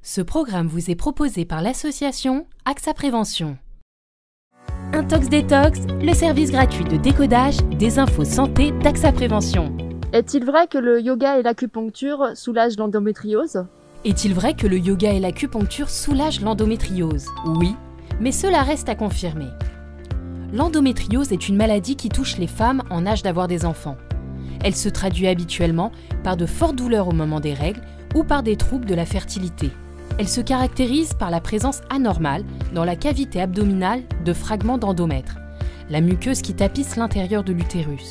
Ce programme vous est proposé par l'association AXA Prévention. Intox Détox, le service gratuit de décodage des infos santé d'AXA Prévention. Est-il vrai que le yoga et l'acupuncture soulagent l'endométriose ? Est-il vrai que le yoga et l'acupuncture soulagent l'endométriose ? Oui, mais cela reste à confirmer. L'endométriose est une maladie qui touche les femmes en âge d'avoir des enfants. Elle se traduit habituellement par de fortes douleurs au moment des règles ou par des troubles de la fertilité. Elle se caractérise par la présence anormale dans la cavité abdominale de fragments d'endomètre, la muqueuse qui tapisse l'intérieur de l'utérus.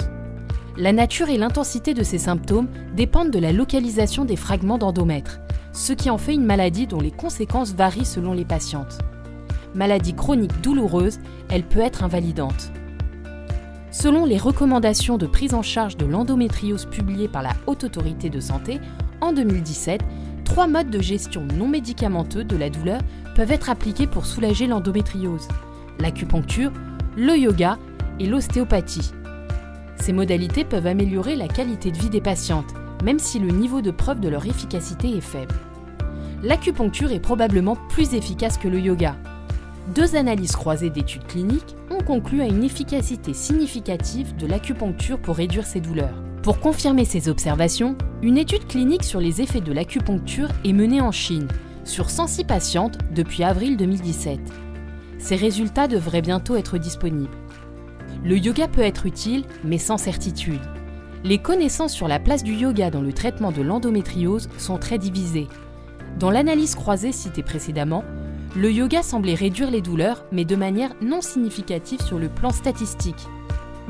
La nature et l'intensité de ces symptômes dépendent de la localisation des fragments d'endomètre, ce qui en fait une maladie dont les conséquences varient selon les patientes. Maladie chronique douloureuse, elle peut être invalidante. Selon les recommandations de prise en charge de l'endométriose publiées par la Haute Autorité de Santé en 2017, 3 modes de gestion non médicamenteux de la douleur peuvent être appliqués pour soulager l'endométriose: l'acupuncture, le yoga et l'ostéopathie. Ces modalités peuvent améliorer la qualité de vie des patientes, même si le niveau de preuve de leur efficacité est faible. L'acupuncture est probablement plus efficace que le yoga. 2 analyses croisées d'études cliniques ont conclu à une efficacité significative de l'acupuncture pour réduire ces douleurs. Pour confirmer ces observations, une étude clinique sur les effets de l'acupuncture est menée en Chine, sur 106 patientes depuis avril 2017. Ces résultats devraient bientôt être disponibles. Le yoga peut être utile, mais sans certitude. Les connaissances sur la place du yoga dans le traitement de l'endométriose sont très divisées. Dans l'analyse croisée citée précédemment, le yoga semblait réduire les douleurs, mais de manière non significative sur le plan statistique.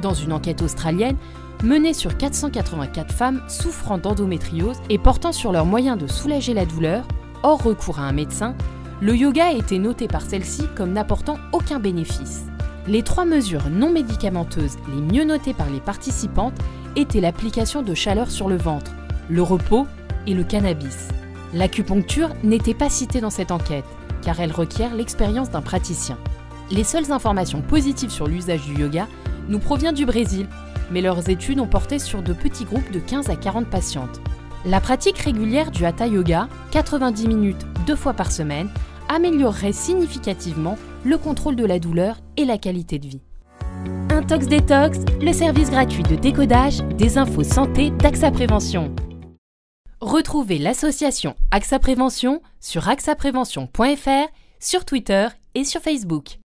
Dans une enquête australienne, menée sur 484 femmes souffrant d'endométriose et portant sur leurs moyens de soulager la douleur, hors recours à un médecin, le yoga a été noté par celle-ci comme n'apportant aucun bénéfice. Les 3 mesures non médicamenteuses les mieux notées par les participantes étaient l'application de chaleur sur le ventre, le repos et le cannabis. L'acupuncture n'était pas citée dans cette enquête, car elle requiert l'expérience d'un praticien. Les seules informations positives sur l'usage du yoga nous proviennent du Brésil, mais leurs études ont porté sur de petits groupes de 15 à 40 patientes. La pratique régulière du Hatha Yoga, 90 minutes 2 fois par semaine, améliorerait significativement le contrôle de la douleur et la qualité de vie. Intox Détox, le service gratuit de décodage des infos santé d'AXA Prévention. Retrouvez l'association AXA Prévention sur axaprévention.fr, sur Twitter et sur Facebook.